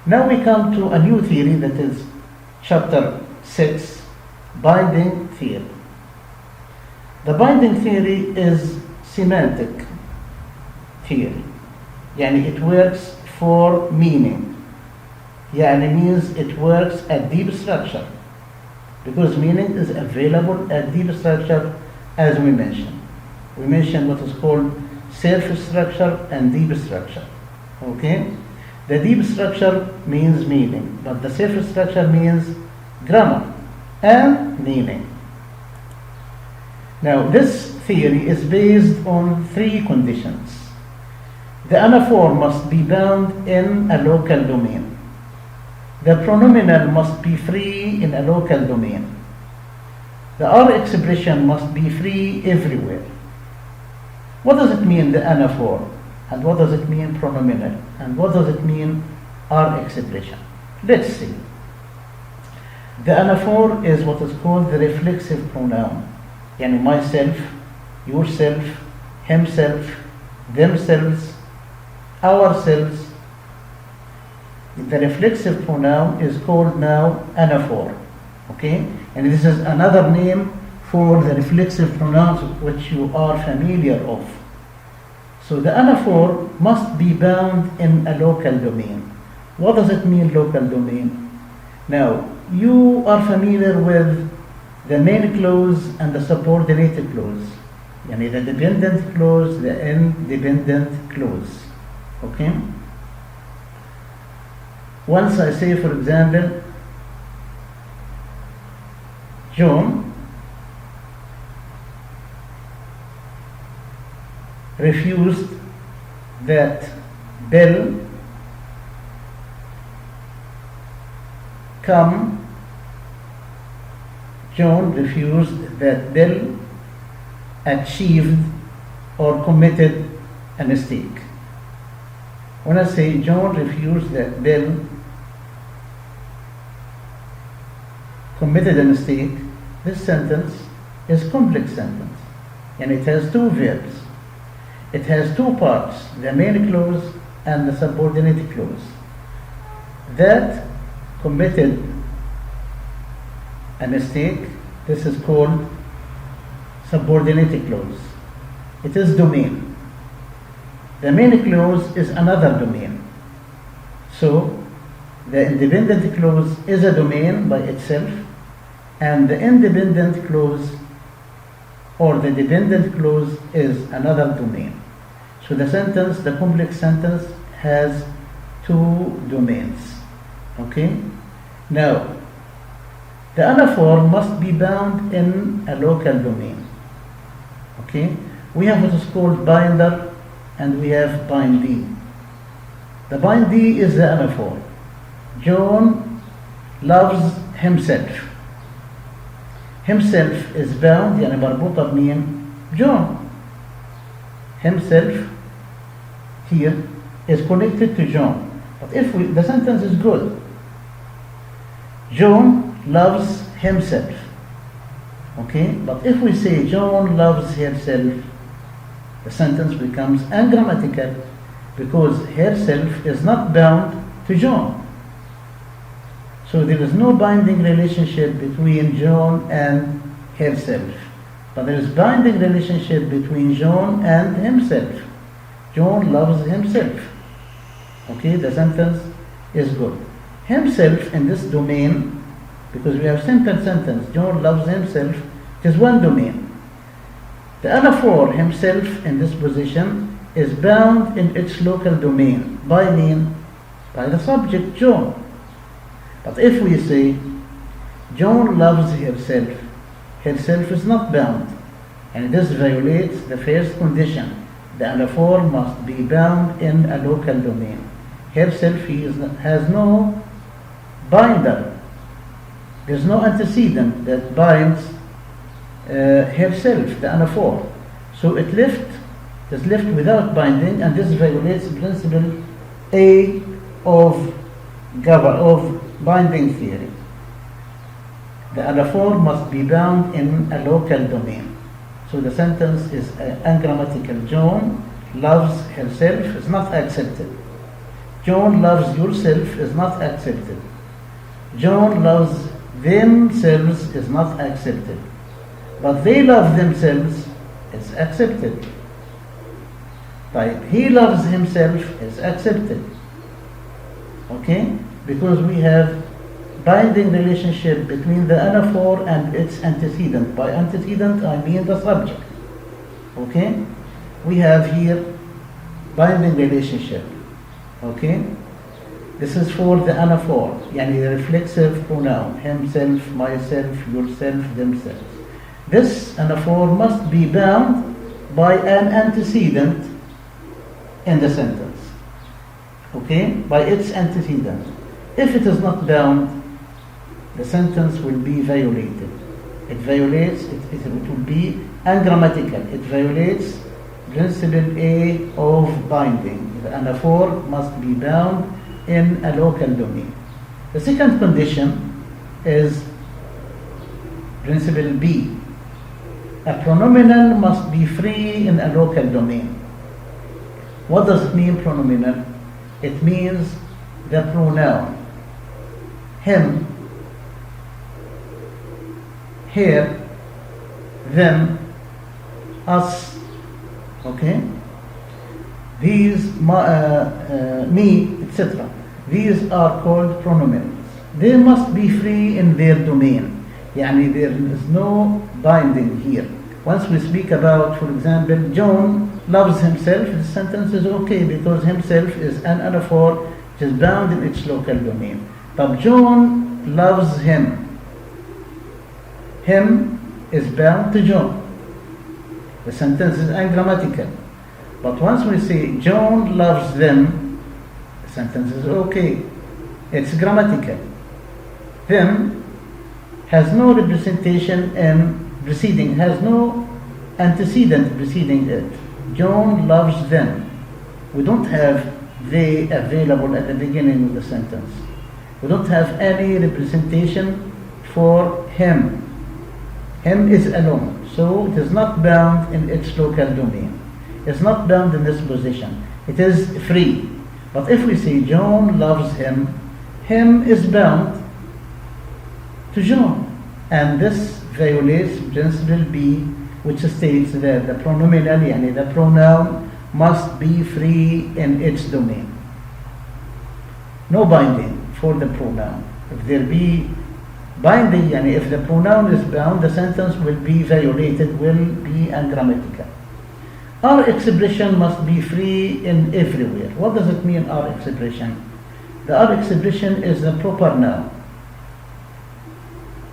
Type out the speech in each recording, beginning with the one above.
Now we come to a new theory, that is chapter 6, binding theory. The binding theory is semantic theory. يعني it works for meaning. يعني means it works at deep structure, because meaning is available at deep structure, as we mentioned. We mentioned what is called surface structure and deep structure. Okay? The deep structure means meaning, but the surface structure means grammar and meaning. Now, this theory is based on three conditions. The anaphor must be bound in a local domain. The pronominal must be free in a local domain. The R expression must be free everywhere. What does it mean, the anaphor? And what does it mean, pronominal? And what does it mean, R expression? Let's see. The anaphor is what is called the reflexive pronoun. Yani myself, yourself, himself, themselves, ourselves. The reflexive pronoun is called now anaphor. Okay? And this is another name for the reflexive pronouns which you are familiar of. So the anaphor must be bound in a local domain. What does it mean, local domain? Now, you are familiar with the main clause and the subordinated clause. Yani the dependent clause, the independent clause. Okay? Once I say, for example, John refused that Bill come. John refused that Bill achieved or committed a mistake. When I say John refused that Bill committed a mistake, this sentence is a complex sentence, and it has two verbs. It has two parts, the main clause and the subordinate clause. That committed a mistake, this is called subordinate clause. It is domain. The main clause is another domain. So the independent clause is a domain by itself, and the independent clause or the dependent clause is another domain. So the sentence, the complex sentence, has two domains. Okay? Now, the anaphor must be bound in a local domain. Okay? We have what is called binder and we have bindee. The bindee is the anaphor. John loves himself. Himself is bound, يعني مربوطة بمين؟ John. Himself here is connected to John. But if the sentence is good. John loves himself. Okay? But if we say John loves herself, the sentence becomes ungrammatical because herself is not bound to John. So there is no binding relationship between John and herself. But there is binding relationship between John and himself. John loves himself. Okay, the sentence is good. Himself in this domain, because we have simple sentence, John loves himself, it is one domain. The anaphor himself in this position is bound in its local domain. By the subject John. But if we say John loves herself, herself is not bound, and this violates the first condition. The anaphor must be bound in a local domain. Herself has no binder. There's no antecedent that binds herself, the anaphor. So it is left without binding, and this violates principle A of binding theory. The anaphor must be bound in a local domain. So the sentence is ungrammatical. John loves herself is not accepted. John loves yourself is not accepted. John loves themselves is not accepted. But they love themselves is accepted. Right? He loves himself is accepted. Okay? Because we have binding relationship between the anaphor and its antecedent. By antecedent, I mean the subject. Okay? We have here binding relationship. Okay? This is for the anaphor, yani the reflexive pronoun, himself, myself, yourself, themselves. This anaphor must be bound by an antecedent in the sentence. Okay? By its antecedent. If it is not bound, the sentence will be violated. It violates, it will be ungrammatical. It violates principle A of binding. The anaphor must be bound in a local domain. The second condition is principle B. A pronominal must be free in a local domain. What does it mean, pronominal? It means the pronoun him, her, them, us, okay? These, me, etc. These are called pronominals. They must be free in their domain. Yani there is no binding here. Once we speak about, for example, John loves himself, the sentence is okay because himself is an anaphor, which is bound in its local domain. But John loves him. Him is bound to John. The sentence is ungrammatical. But once we say John loves them, the sentence is okay. It's grammatical. Them has no representation in preceding, has no antecedent preceding it. John loves them. We don't have they available at the beginning of the sentence. We don't have any representation for him. Him is alone, so it is not bound in its local domain. It's not bound in this position. It is free. But if we say John loves him, him is bound to John. And this violates principle B, which states that the pronominal, yani the pronoun, must be free in its domain. No binding for the pronoun. If there be binding, yani if the pronoun is bound, the sentence will be violated, will be ungrammatical. Our expression must be free in everywhere. What does it mean, our expression? The our expression is the proper noun.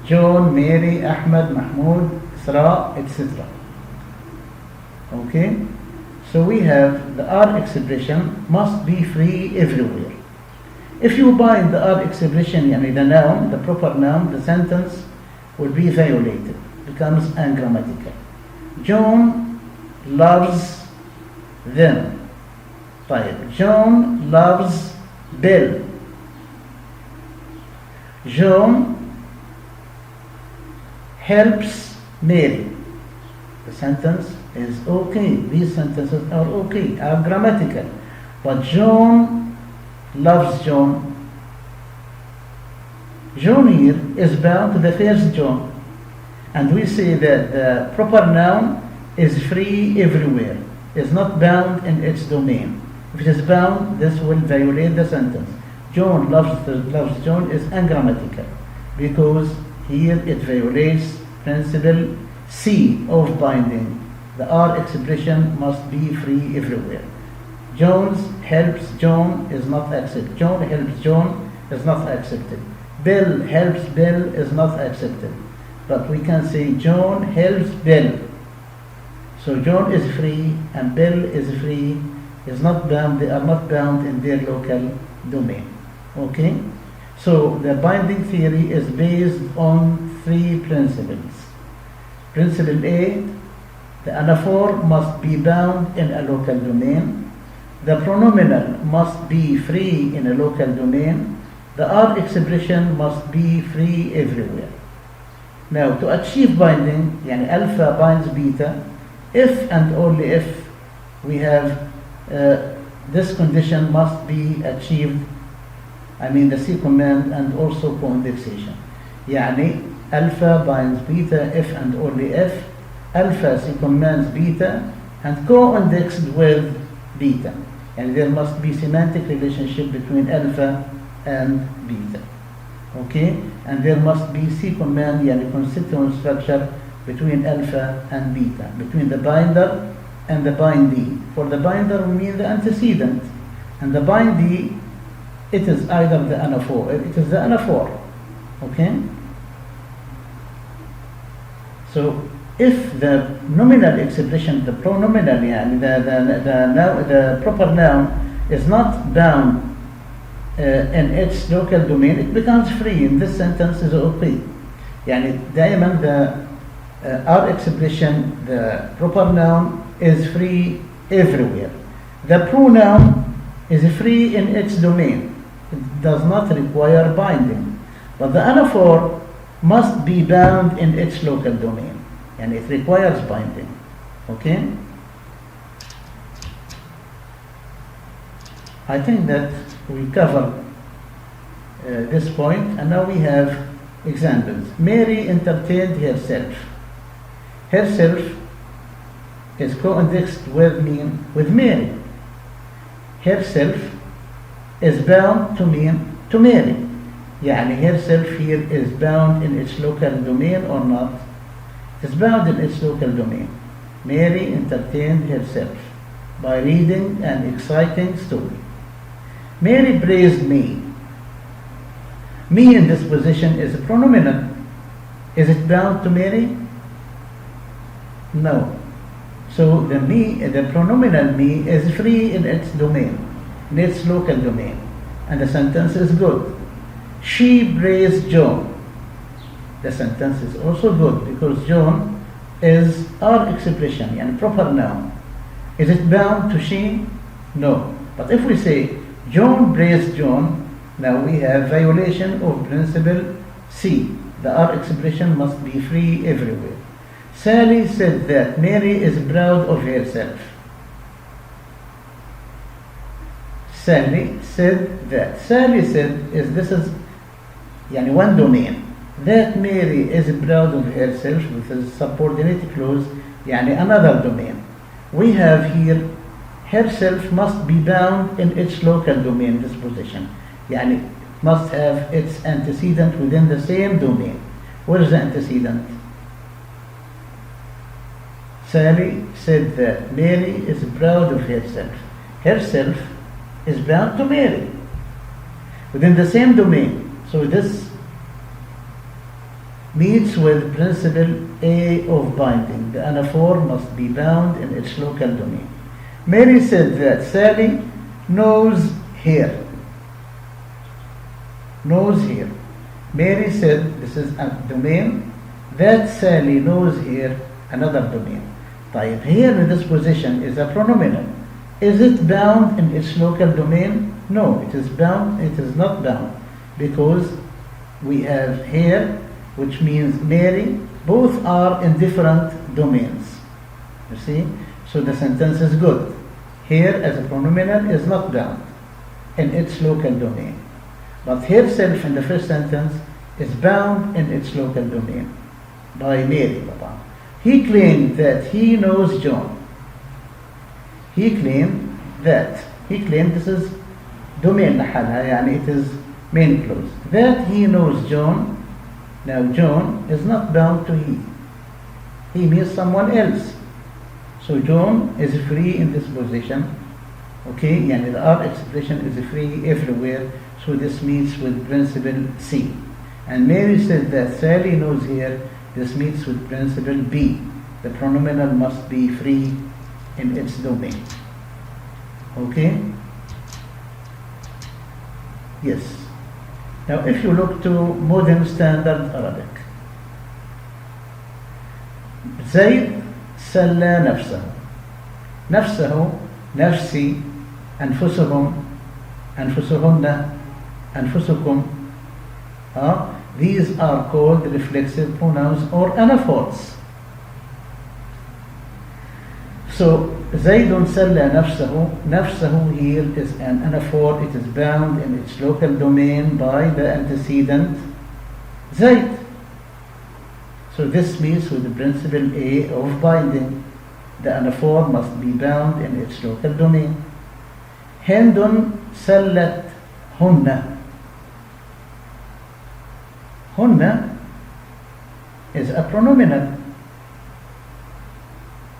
John, Mary, Ahmed, Mahmoud, Isra, etc. Okay? So we have the R expression must be free everywhere. If you bind the R expression, yani the noun, the proper noun, the sentence will be violated, becomes ungrammatical. John loves them. Right. John loves Bill. John helps Mary. The sentence is okay. These sentences are okay, are grammatical. But John loves John. John here is bound to the first John. And we say that the proper noun is free everywhere, is not bound in its domain. If it is bound, this will violate the sentence. John loves John is ungrammatical because here it violates principle C of binding. The R expression must be free everywhere. Jones helps John is not accepted. John helps John is not accepted. Bill helps Bill is not accepted. But we can say John helps Bill. So John is free and Bill is free, is not bound, they are not bound in their local domain. Okay? So the binding theory is based on three principles. Principle A, the anaphor must be bound in a local domain. The pronominal must be free in a local domain. The R expression must be free everywhere. Now, to achieve binding, yani alpha binds beta, if and only if we have this condition must be achieved. I mean the C command and also co-indexation. يعني alpha binds beta if and only if alpha C commands beta and co-indexed with beta. And there must be semantic relationship between alpha and beta. Okay? And there must be C command, يعني constituent structure between alpha and beta, between the binder and the bindee. For the binder we mean the antecedent, and the bindee, it is either the anaphore, it is the anaphore. Okay? So if the nominal expression, the pronominal, يعني the proper noun is not bound in its local domain, it becomes free. In this sentence is okay. يعني دائما the our expression, the proper noun is free everywhere. The pronoun is free in its domain. It does not require binding. But the anaphore must be bound in its local domain. And it requires binding. Okay? I think that we covered this point, and now we have examples. Mary entertained herself. Herself is co-indexed with Mary. Herself is bound to mean to Mary. يعني herself here is bound in its local domain or not? It is bound in its local domain. Mary entertained herself by reading an exciting story. Mary praised me. Me in this position is a pronominal. Is it bound to Mary? No. So the pronominal me is free in its domain, in its local domain. And the sentence is good. She praised John. The sentence is also good because John is our expression, yani proper noun. Is it bound to she? No. But if we say John praised John, now we have violation of principle C. The R expression must be free everywhere. Sally said that Mary is proud of herself. Sally said that. Sally said this is yani one domain. That Mary is proud of herself with a subordinate clause, yani another domain. We have here herself must be bound in its local domain, this position. Yani must have its antecedent within the same domain. What is the antecedent? Sally said that Mary is proud of herself. Herself is bound to Mary within the same domain. So this meets with principle A of binding. The anaphore must be bound in its local domain. Mary said that Sally knows here. Knows here. Mary said this is a domain. That Sally knows here, another domain. طيب, here in this position is a pronominal. Is it bound in its local domain? No, it is bound. It is not bound because we have here, which means Mary. Both are in different domains. You see? So the sentence is good. Here as a pronominal is not bound in its local domain. But herself in the first sentence is bound in its local domain by Mary. He claimed that he knows John. He claimed this is domain لحالها, يعني it is main clause. That he knows John. Now John is not bound to he. He means someone else. So John is free in this position. Okay, يعني the R expression is free everywhere. So this meets with principle C. And Mary said that Sally knows here. This meets with principle B. The pronominal must be free in its domain. Okay? Yes. Now if you look to modern standard Arabic, زيد سلى نفسه. نفسه, نفسي, أنفسهم, أنفسهن, أنفسكم. These are called reflexive pronouns or anaphors. So زيد سلى نفسه. نفسه here is an anaphor. It is bound in its local domain by the antecedent زيد. So this means with the principle A of binding. The anaphor must be bound in its local domain. هند سلت هن. هن is a pronominal.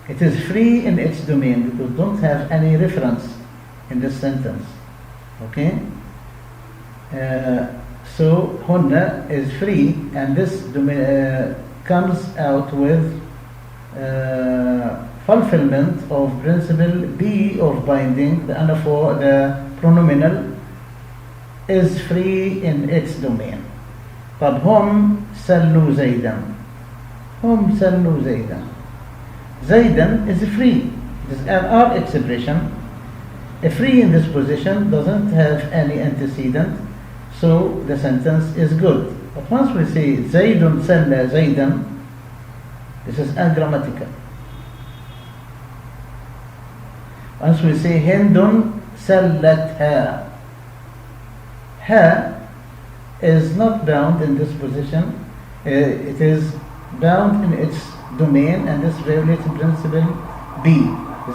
It is free in its domain because don't have any reference in this sentence. Okay? So hunna is free, and this comes out with fulfillment of principle B of binding. The anaphor, the pronominal, is free in its domain. But hum sallu zaydan. Hum sallu zaydan. Zaydan is free. It is an R expression. A free in this position doesn't have any antecedent, so the sentence is good. But once we say Zaydun salla Zaydan, this is ungrammatical. Once we say Hindun sallat ha, ha is not bound in this position. It is bound in its domain, and this violates principle B.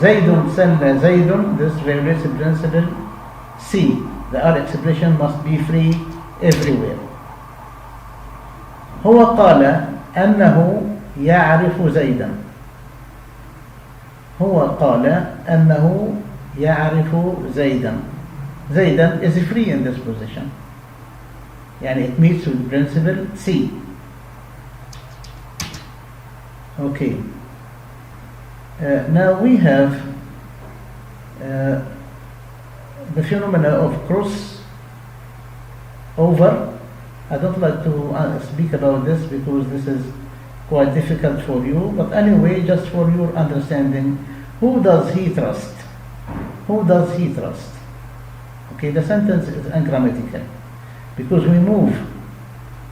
Zaydun salla Zaydun, this violates principle C. The R expression must be free everywhere. هو قال أنه يعرف زيدا. هو قال أنه يعرف زيدا. زيدا is free in this position. يعني it meets with principle C. Okay. Now we have the phenomena of crossover. I don't like to speak about this because this is quite difficult for you, but anyway, just for your understanding, who does he trust? Who does he trust? Okay, the sentence is ungrammatical because we move.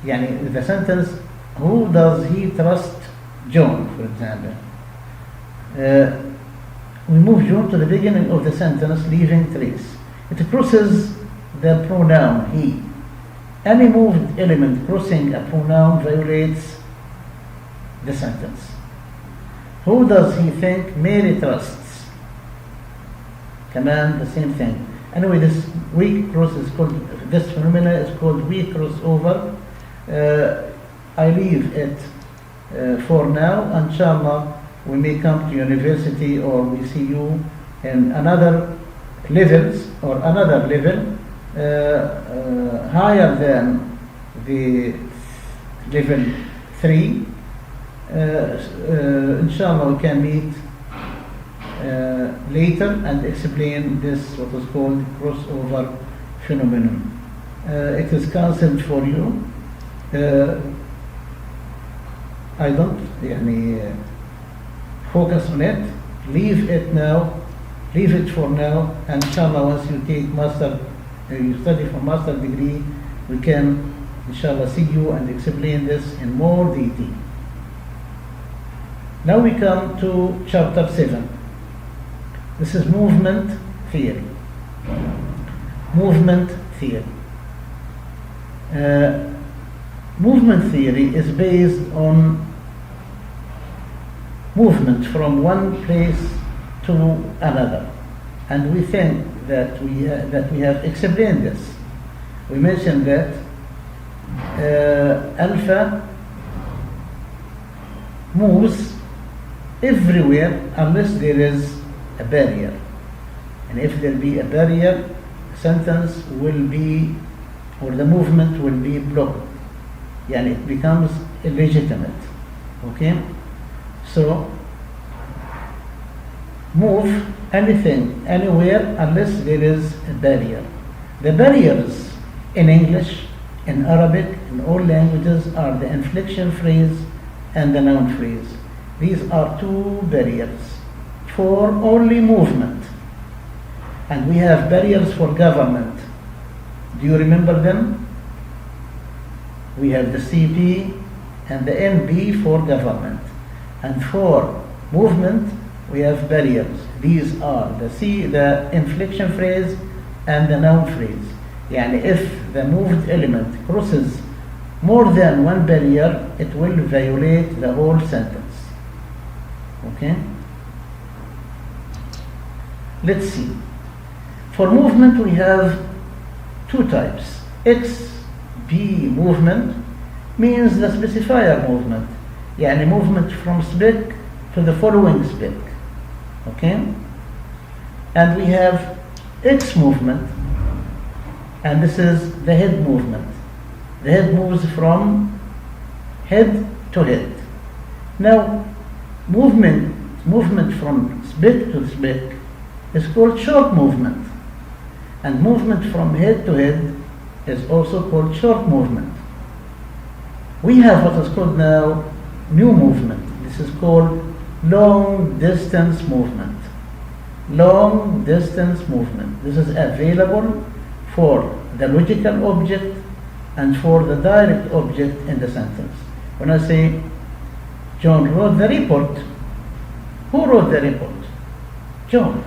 يعني the sentence, who does he trust John, for example. We move John to the beginning of the sentence, leaving trace. It crosses the pronoun he. Any moved element crossing a pronoun violates the sentence. Who does he think Mary trusts? Command, the same thing. Anyway, this weak cross is called, this phenomena is called weak crossover. I leave it for now. Inshallah, we may come to university or we see you in another levels or another level higher than the level 3. Inshallah, we can meet later and explain this, what is called crossover phenomenon. It is cancelled for you. I don't focus on it. Leave it now. Leave it for now. And inshallah, once you take master, you study for master degree, we can inshallah see you and explain this in more detail. Now we come to chapter 7. This is movement theory. Movement theory. Movement theory is based on movement from one place to another, and we think that we have explained this. We mentioned that alpha moves everywhere unless there is a barrier, and if there be a barrier, sentence will be, or the movement will be blocked. Yani it becomes illegitimate. Okay? So, move anything, anywhere, unless there is a barrier. The barriers in English, in Arabic, in all languages are the inflection phrase and the noun phrase. These are two barriers for only movement. And we have barriers for government. Do you remember them? We have the CP and the NB for government. And for movement, we have barriers. These are the inflection phrase and the noun phrase. يعني if the moved element crosses more than one barrier, it will violate the whole sentence. Okay? Let's see. For movement, we have two types. XB movement means the specifier movement. يعني movement from spec to the following spec. Okay? And we have X movement, and this is the head movement. The head moves from head to head. Now, movement from spec to spec is called short movement, and movement from head to head is also called short movement. We have what is called now new movement. This is called long distance movement. Long distance movement. This is available for the logical object and for the direct object in the sentence. When I say John wrote the report, who wrote the report? John.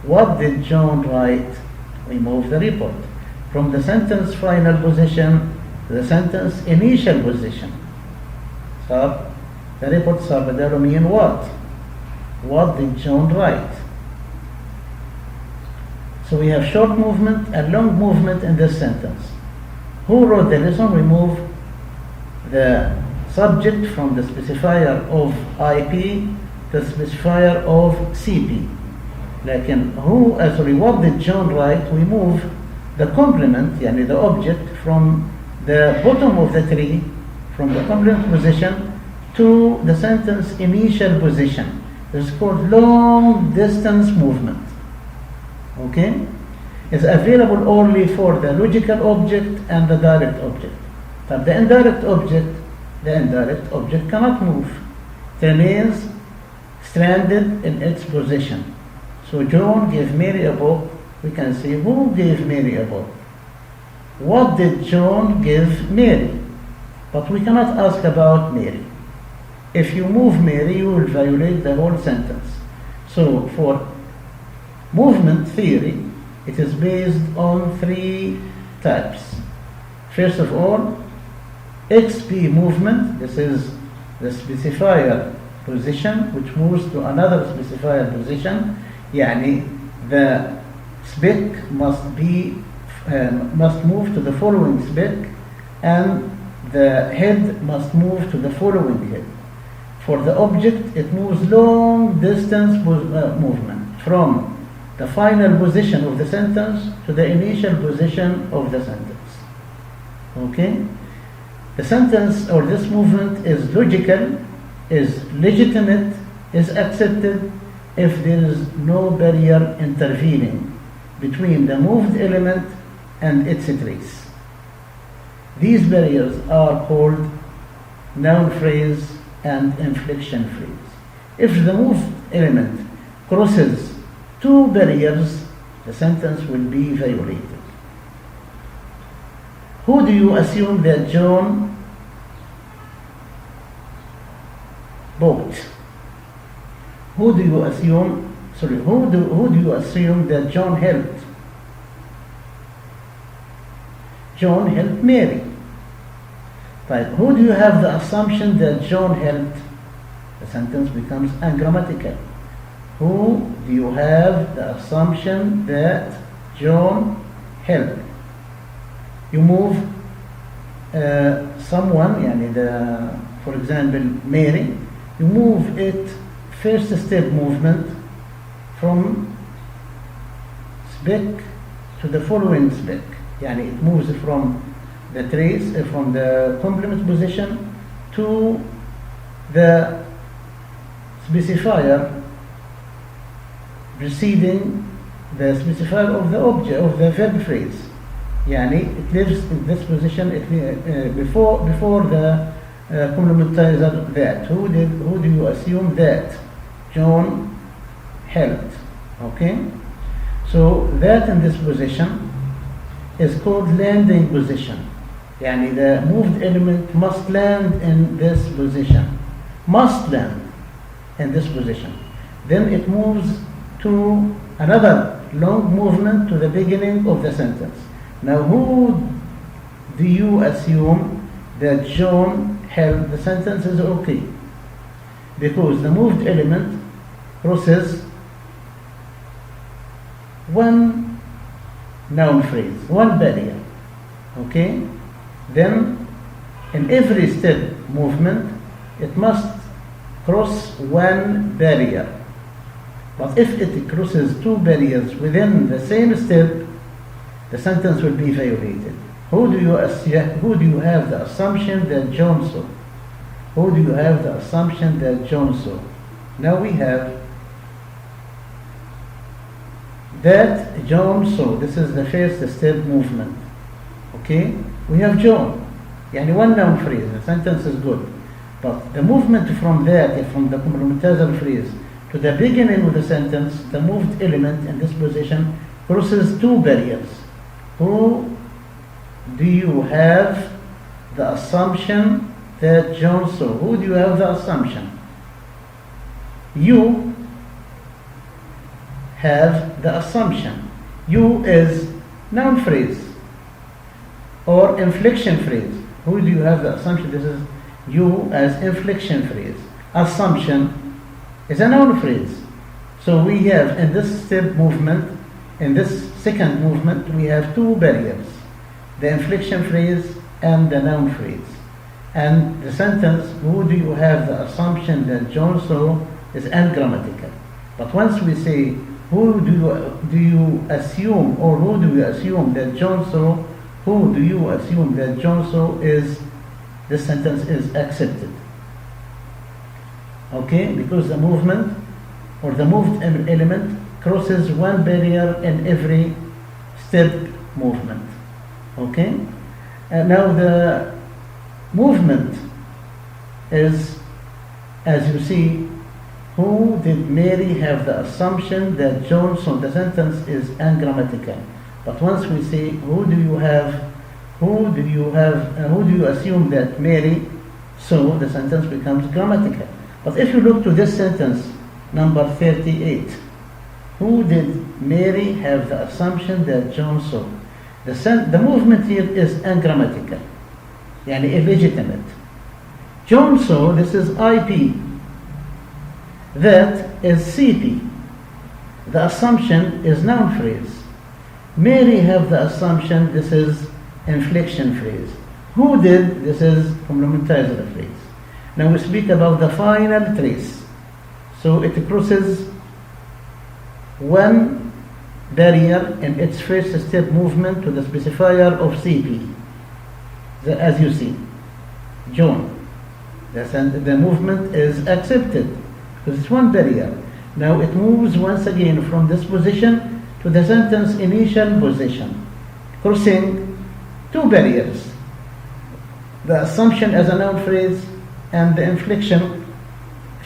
What did John write? We move the report from the sentence final position to the sentence initial position. So the report صار بداله mean what? What did John write? So we have short movement and long movement in this sentence. Who wrote the lesson? We move the subject from the specifier of IP to the specifier of CP. What did John write? We move the complement, yani the object, from the bottom of the tree, from the complement position to the sentence initial position. This is called long distance movement. Okay? It's available only for the logical object and the direct object. But the indirect object cannot move. It remains stranded in its position. So John gave Mary a book. We can say, who gave Mary a book? What did John give Mary? But we cannot ask about Mary. If you move Mary, you will violate the whole sentence. So for movement theory, it is based on three types. First of all, XP movement. This is the specifier position which moves to another specifier position. يعني the spec must move to the following spec, and the head must move to the following head. For the object, it moves long distance movement from the final position of the sentence to the initial position of the sentence. Okay? The sentence or this movement is logical, is legitimate, is accepted if there is no barrier intervening between the moved element and its trace. These barriers are called noun phrase and inflection phrase. If the moved element crosses two barriers, the sentence will be violated. Who do you assume that John bought? Who do you assume that John helped? John helped Mary. Right. Who do you have the assumption that John helped? The sentence becomes ungrammatical. Who do you have the assumption that John helped? You move someone, for example, Mary, you move it first step movement from spec to the following spec. It moves from the trace, from the complement position to the specifier preceding the specifier of the object, of the verb phrase. It lives in this position before the complementizer that. Who do you assume that John helped? Okay? So that in this position is called landing position. The moved element must land in this position. Must land in this position. then it moves to another long movement to the beginning of the sentence. Now, who do you assume that John held? The sentence is okay because the moved element crosses one noun phrase, one barrier. Okay? Then, in every step movement, it must cross one barrier. But if it crosses two barriers within the same step, the sentence will be violated. Who do you have the assumption that John saw? Who do you have the assumption that John saw? Now we have that John saw. This is the first step movement. Okay? We have John. Yani one noun phrase. The sentence is good. But the movement from that, from the complementary phrase to the beginning of the sentence, the moved element in this position crosses two barriers. Who do you have the assumption that John saw? Who do you have the assumption? You have the assumption. You is noun phrase or inflection phrase. Who do you have the assumption? This is you as inflection phrase. Assumption is a noun phrase. So we have in this step movement, in this second movement, we have two barriers, the inflection phrase and the noun phrase. And the sentence, who do you have the assumption that John saw, is ungrammatical. But once we say, who do you assume, or who do you assume that John saw, who do you assume that John saw, is this sentence is accepted. Okay, because the movement or the moved element crosses one barrier in every step movement. Okay, and now the movement is, as you see, who did Mary have the assumption that John saw? The sentence is ungrammatical. But once we say, who do you assume that Mary saw, the sentence becomes grammatical. But if you look to this sentence, number 38, who did Mary have the assumption that John saw? The movement here is ungrammatical, yani illegitimate. John saw, this is IP. That is CP. The assumption is noun phrase. Mary have the assumption, this is inflection phrase. Who did? This is complementary phrase. Now we speak about the final trace. So it crosses one barrier in its first step movement to the specifier of CP. As you see, John. The movement is accepted because it's one barrier. Now it moves once again from this position to the sentence initial position, crossing two barriers. The assumption as a noun phrase and the inflection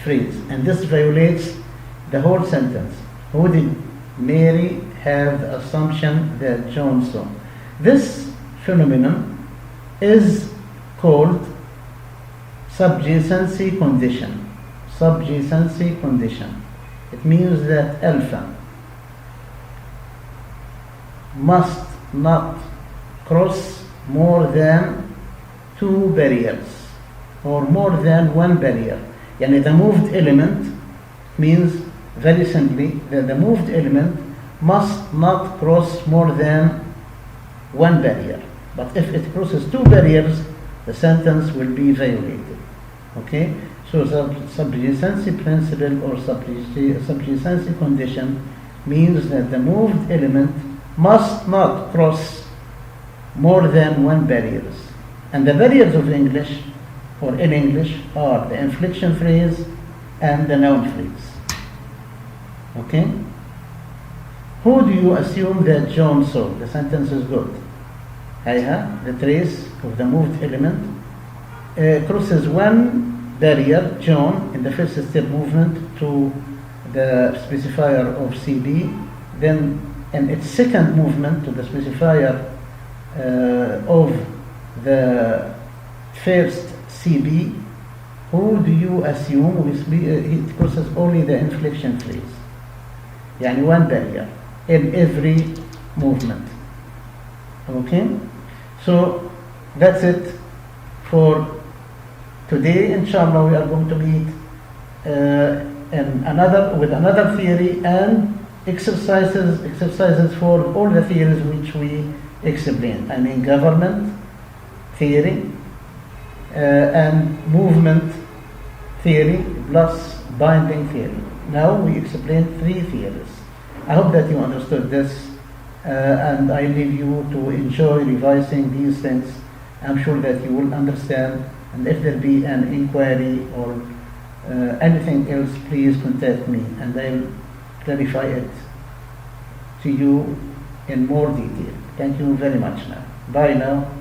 phrase. And this violates the whole sentence. Who did Mary have the assumption that John saw? This phenomenon is called subjacency condition. Subjacency condition. It means that alpha must not cross more than two barriers or more than one barrier. Yani the moved element means very simply that the moved element must not cross more than one barrier. But if it crosses two barriers, the sentence will be violated. Okay? So the subjacency principle or subjacency condition means that the moved element must not cross more than one barriers. And the barriers of English or in English are the inflection phrase and the noun phrase. Okay? Who do you assume that John saw? The sentence is good. The trace of the moved element crosses one barrier, John, in the first step movement to the specifier of CB, then in its second movement to the specifier of the first CB, who do you assume it crosses only the inflection phrase, يعني one barrier in every movement. Okay, so that's it for today. Inshallah, we are going to meet with another theory and exercises for all the theories which we explained. I mean, government theory and movement theory plus binding theory. Now we explained 3 theories. I hope that you understood this, and I leave you to enjoy revising these things. I'm sure that you will understand, and if there be an inquiry or anything else, please contact me and I'll clarify it to you in more detail. Thank you very much now. Bye now.